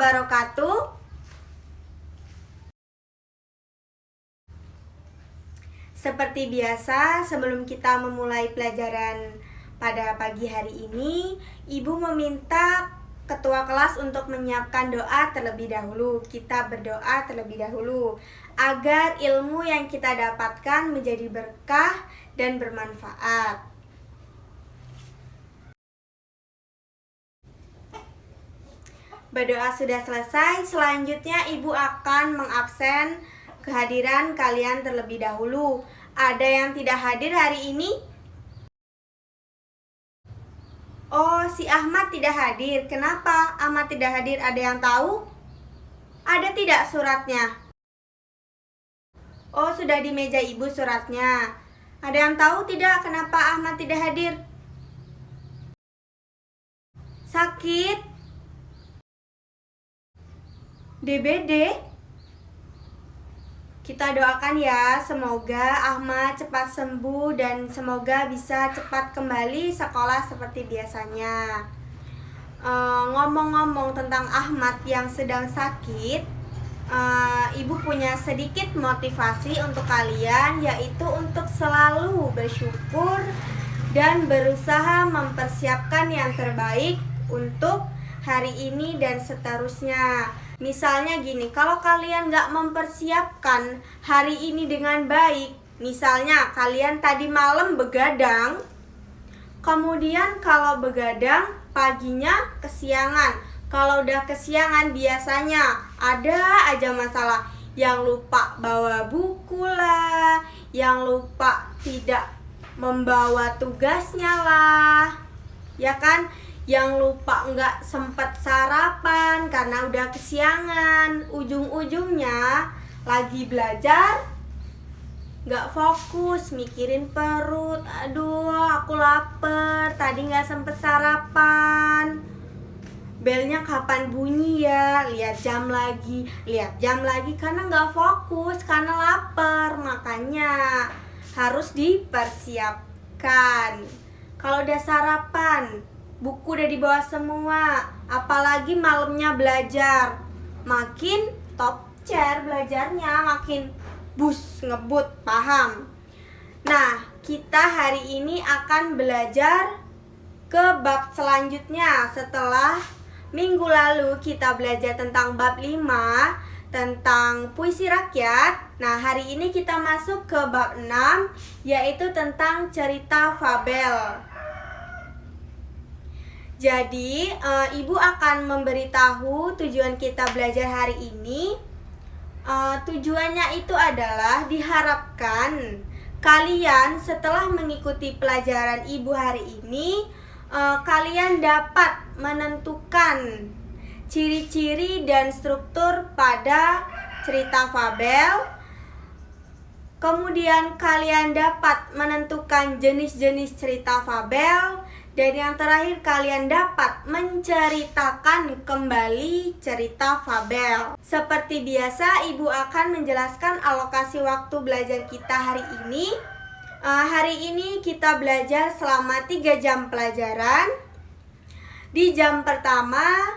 wabarakatuh. Seperti biasa, sebelum kita memulai pelajaran pada pagi hari ini, Ibu meminta ketua kelas untuk menyiapkan doa terlebih dahulu. Kita berdoa terlebih dahulu agar ilmu yang kita dapatkan menjadi berkah dan bermanfaat. Berdoa sudah selesai, selanjutnya Ibu akan mengabsen kehadiran kalian terlebih dahulu. Ada yang tidak hadir hari ini? Oh, si Ahmad tidak hadir. Kenapa Ahmad tidak hadir? Ada yang tahu? Ada tidak suratnya? Oh, sudah di meja Ibu suratnya. Ada yang tahu tidak kenapa Ahmad tidak hadir? Sakit? DBD? Kita doakan ya, semoga Ahmad cepat sembuh dan semoga bisa cepat kembali sekolah seperti biasanya. Ngomong-ngomong tentang Ahmad yang sedang sakit, Ibu punya sedikit motivasi untuk kalian, yaitu untuk selalu bersyukur dan berusaha mempersiapkan yang terbaik untuk hari ini dan seterusnya. Misalnya gini, kalau kalian gak mempersiapkan hari ini dengan baik, misalnya kalian tadi malam begadang, kemudian kalau begadang paginya kesiangan. Kalau udah kesiangan biasanya ada aja masalah. Yang lupa bawa buku lah, yang lupa tidak membawa tugasnya lah, ya kan? Yang lupa nggak sempat sarapan karena udah kesiangan. Ujung-ujungnya lagi belajar nggak fokus, mikirin perut. Aduh, aku lapar, tadi nggak sempet sarapan. Belnya kapan bunyi ya? Lihat jam lagi karena nggak fokus, karena lapar. Makanya harus dipersiapkan. Kalau udah sarapan, buku udah dibawa semua, apalagi malamnya belajar, makin top chair belajarnya, makin ngebut, paham? Nah, kita hari ini akan belajar ke bab selanjutnya. Setelah minggu lalu kita belajar tentang bab 5, tentang puisi rakyat. Nah, hari ini kita masuk ke bab 6, yaitu tentang cerita fabel. Jadi, Ibu akan memberitahu tujuan kita belajar hari ini. Tujuannya itu adalah diharapkan kalian setelah mengikuti pelajaran Ibu hari ini, kalian dapat menentukan ciri-ciri dan struktur pada cerita fabel. Kemudian kalian dapat menentukan jenis-jenis cerita fabel. Dan yang terakhir, kalian dapat menceritakan kembali cerita fabel. Seperti biasa, Ibu akan menjelaskan alokasi waktu belajar kita hari ini. Hari ini kita belajar selama 3 jam pelajaran. Di jam pertama,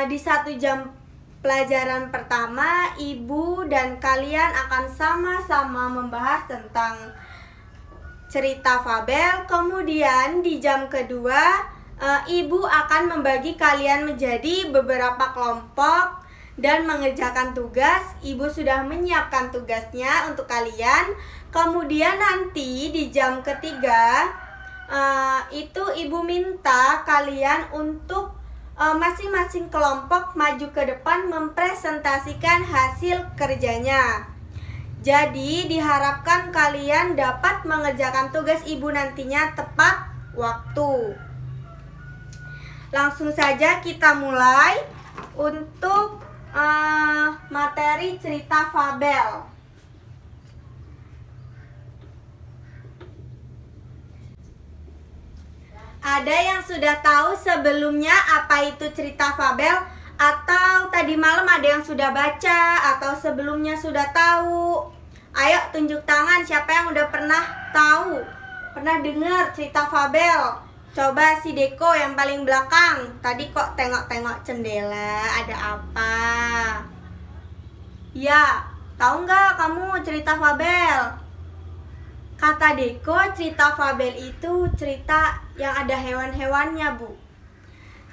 di 1 jam pelajaran pertama, Ibu dan kalian akan sama-sama membahas tentang cerita fabel. Kemudian di jam kedua, Ibu akan membagi kalian menjadi beberapa kelompok dan mengerjakan tugas. Ibu sudah menyiapkan tugasnya untuk kalian. Kemudian nanti di jam ketiga, itu Ibu minta kalian untuk masing-masing kelompok maju ke depan mempresentasikan hasil kerjanya. Jadi diharapkan kalian dapat mengerjakan tugas Ibu nantinya tepat waktu. Langsung saja kita mulai untuk materi cerita fabel. Ada yang sudah tahu sebelumnya apa itu cerita fabel? Atau tadi malam ada yang sudah baca atau sebelumnya sudah tahu? Ayo tunjuk tangan siapa yang udah pernah tahu, pernah dengar cerita fabel. Coba si Deko yang paling belakang. Tadi kok tengok-tengok jendela, ada apa? Ya, tahu nggak kamu cerita fabel? Kata Deko, cerita fabel itu cerita yang ada hewan-hewannya, Bu.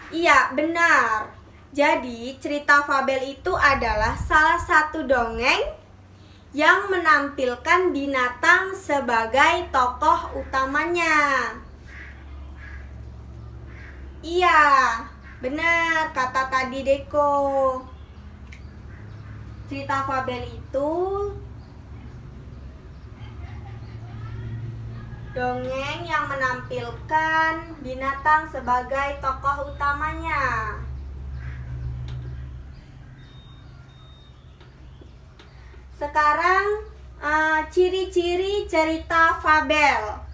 Iya, benar. Jadi, cerita fabel itu adalah salah satu dongeng yang menampilkan binatang sebagai tokoh utamanya. Iya, benar kata tadi Deko. Cerita fabel itu dongeng yang menampilkan binatang sebagai tokoh utamanya. Sekarang ciri-ciri cerita fabel.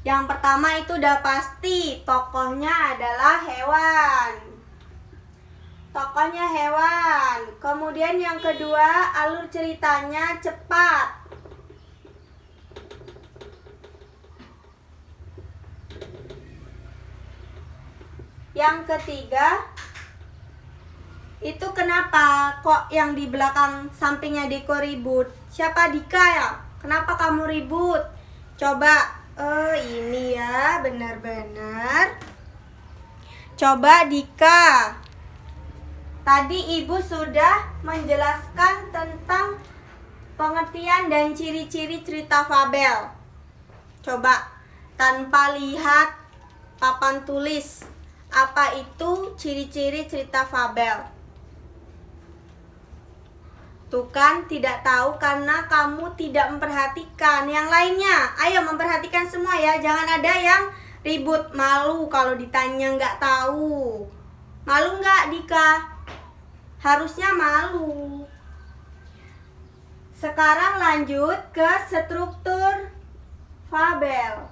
Yang pertama itu udah pasti, tokohnya adalah hewan. Tokohnya hewan. Kemudian yang kedua, alur ceritanya cepat. Yang ketiga, itu kenapa kok yang di belakang sampingnya Deko ribut? Siapa Dika ya? Kenapa kamu ribut? Coba. Oh ini ya, benar-benar. Coba Dika. Tadi ibu sudah menjelaskan tentang pengertian dan ciri-ciri cerita fabel. Coba tanpa lihat papan tulis, apa itu ciri-ciri cerita fabel? Tuh kan tidak tahu karena kamu tidak memperhatikan. Yang lainnya, ayo memperhatikan semua ya. Jangan ada yang ribut, malu kalau ditanya nggak tahu. Malu nggak Dika? Harusnya malu. Sekarang lanjut ke struktur fabel.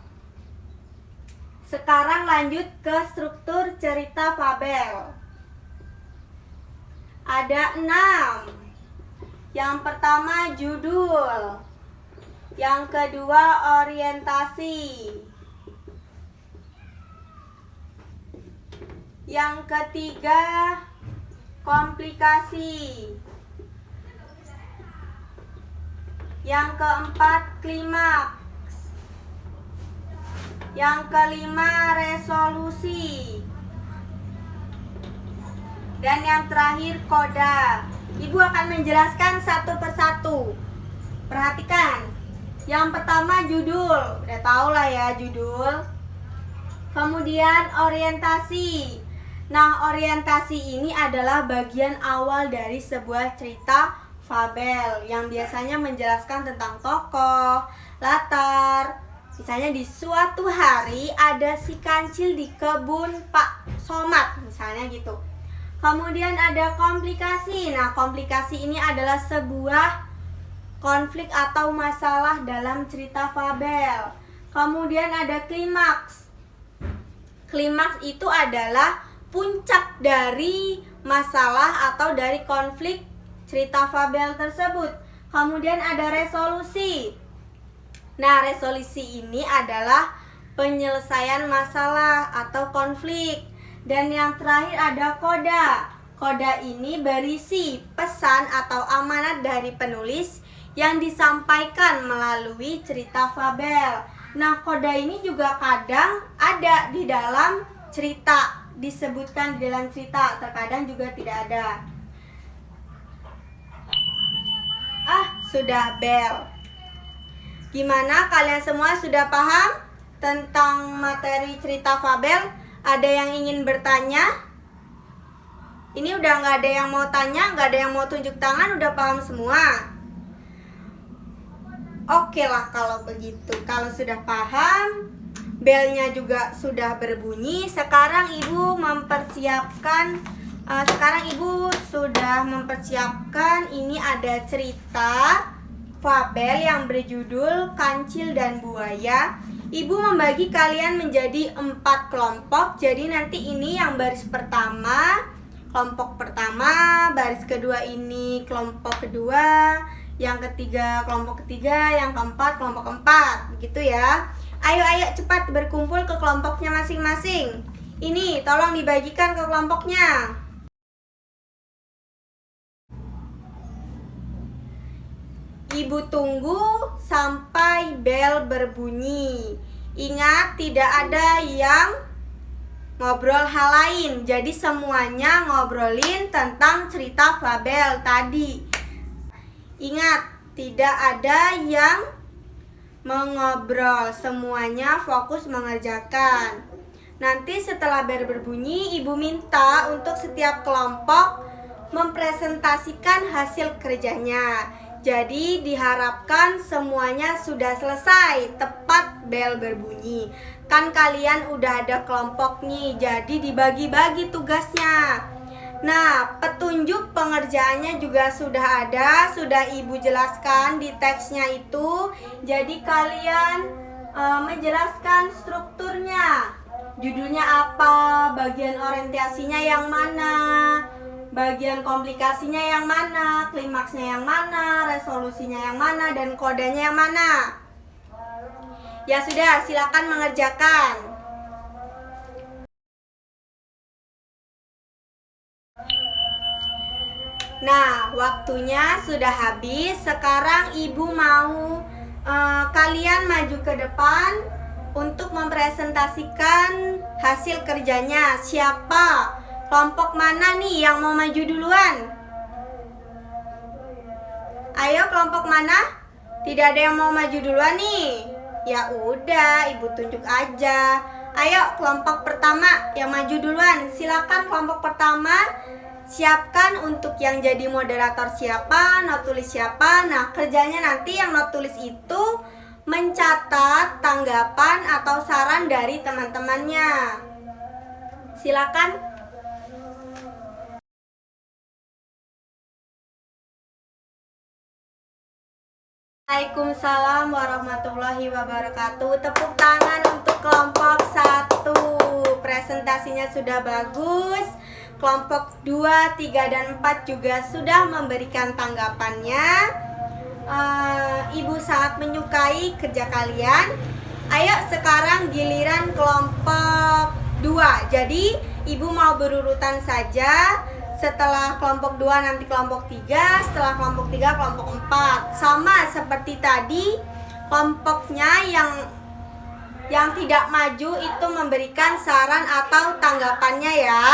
Sekarang lanjut ke struktur cerita fabel. Ada 6. Yang pertama judul. Yang kedua orientasi. Yang ketiga komplikasi. Yang keempat klimaks. Yang kelima resolusi. Dan yang terakhir koda. Ibu akan menjelaskan satu persatu. Perhatikan. Yang pertama judul. Udah tau lah ya judul. Kemudian orientasi. Nah, orientasi ini adalah bagian awal dari sebuah cerita fabel yang biasanya menjelaskan tentang tokoh, latar. Misalnya di suatu hari ada si kancil di kebun Pak Somad, misalnya gitu. Kemudian ada komplikasi. Nah, komplikasi ini adalah sebuah konflik atau masalah dalam cerita fabel. Kemudian ada klimaks. Klimaks itu adalah puncak dari masalah atau dari konflik cerita fabel tersebut. Kemudian ada resolusi. Nah, resolusi ini adalah penyelesaian masalah atau konflik. Dan yang terakhir ada koda. Koda ini berisi pesan atau amanat dari penulis yang disampaikan melalui cerita fabel. Nah, koda ini juga kadang ada di dalam cerita, disebutkan di dalam cerita, terkadang juga tidak ada. Sudah bel. Gimana kalian semua sudah paham tentang materi cerita fabel? Ada yang ingin bertanya? Ini udah nggak ada yang mau tanya, nggak ada yang mau tunjuk tangan, udah paham semua? Oke lah kalau begitu. Kalau sudah paham, belnya juga sudah berbunyi. Sekarang ibu sudah mempersiapkan ini ada cerita fabel yang berjudul Kancil dan Buaya. Ibu membagi kalian menjadi 4 kelompok. Jadi nanti ini yang baris pertama, kelompok pertama, baris kedua ini kelompok kedua, yang ketiga kelompok ketiga, yang keempat kelompok keempat, begitu ya. Ayo cepat berkumpul ke kelompoknya masing-masing. Ini tolong dibagikan ke kelompoknya. Ibu tunggu sampai bel berbunyi. Ingat, tidak ada yang ngobrol hal lain. Jadi semuanya ngobrolin tentang cerita fabel tadi. Ingat, tidak ada yang mengobrol, semuanya fokus mengerjakan. Nanti setelah bel berbunyi, ibu minta untuk setiap kelompok mempresentasikan hasil kerjanya. Jadi diharapkan semuanya sudah selesai tepat bel berbunyi. Kan kalian udah ada kelompok nih, jadi dibagi-bagi tugasnya. Nah, petunjuk pengerjaannya juga sudah ada, sudah ibu jelaskan di teksnya itu. Jadi kalian menjelaskan strukturnya. Judulnya apa, bagian orientasinya yang mana, bagian komplikasinya yang mana, klimaksnya yang mana, resolusinya yang mana, dan kodenya yang mana. Ya sudah, silakan mengerjakan. Nah, waktunya sudah habis. Sekarang ibu mau kalian maju ke depan untuk mempresentasikan hasil kerjanya. Siapa? Kelompok mana nih yang mau maju duluan? Ayo, kelompok mana? Tidak ada yang mau maju duluan nih. Ya udah, ibu tunjuk aja. Ayo, kelompok pertama yang maju duluan. Silakan kelompok pertama. Siapkan untuk yang jadi moderator siapa, not tulis siapa. Nah, kerjanya nanti yang not tulis itu mencatat tanggapan atau saran dari teman-temannya. Silakan. Waalaikumsalam warahmatullahi wabarakatuh. Tepuk tangan untuk kelompok 1. Presentasinya sudah bagus. Kelompok 2, 3, dan 4 juga sudah memberikan tanggapannya. Ibu sangat menyukai kerja kalian. Ayo sekarang giliran kelompok 2. Jadi ibu mau berurutan saja. Setelah kelompok 2 nanti kelompok 3. Setelah kelompok 3 kelompok 4. Sama seperti tadi, kelompoknya yang tidak maju itu memberikan saran atau tanggapannya ya.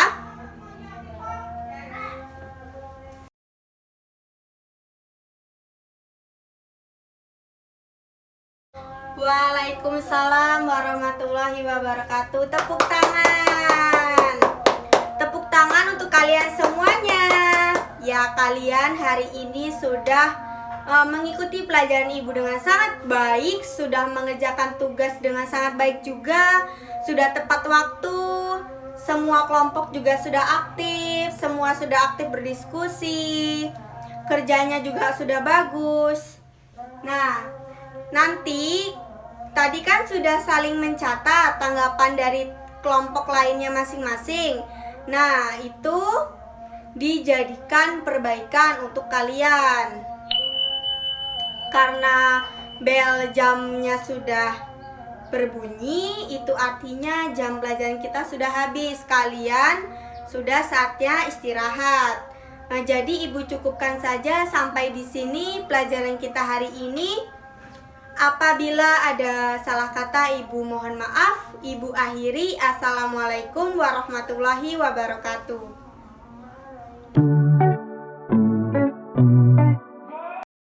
Waalaikumsalam warahmatullahi wabarakatuh. Tepuk tangan. Tepuk tangan untuk kalian semuanya. Ya, kalian hari ini sudah mengikuti pelajaran ibu dengan sangat baik, sudah mengerjakan tugas dengan sangat baik juga, sudah tepat waktu. Semua kelompok juga sudah aktif, semua sudah aktif berdiskusi. Kerjanya juga sudah bagus. Nah, nanti tadi kan sudah saling mencatat tanggapan dari kelompok lainnya masing-masing. Nah, itu dijadikan perbaikan untuk kalian. Karena bel jamnya sudah berbunyi, itu artinya jam pelajaran kita sudah habis. Kalian sudah saatnya istirahat. Nah, jadi ibu cukupkan saja sampai di sini pelajaran kita hari ini. Apabila ada salah kata, ibu mohon maaf. Ibu akhiri. Assalamualaikum warahmatullahi wabarakatuh.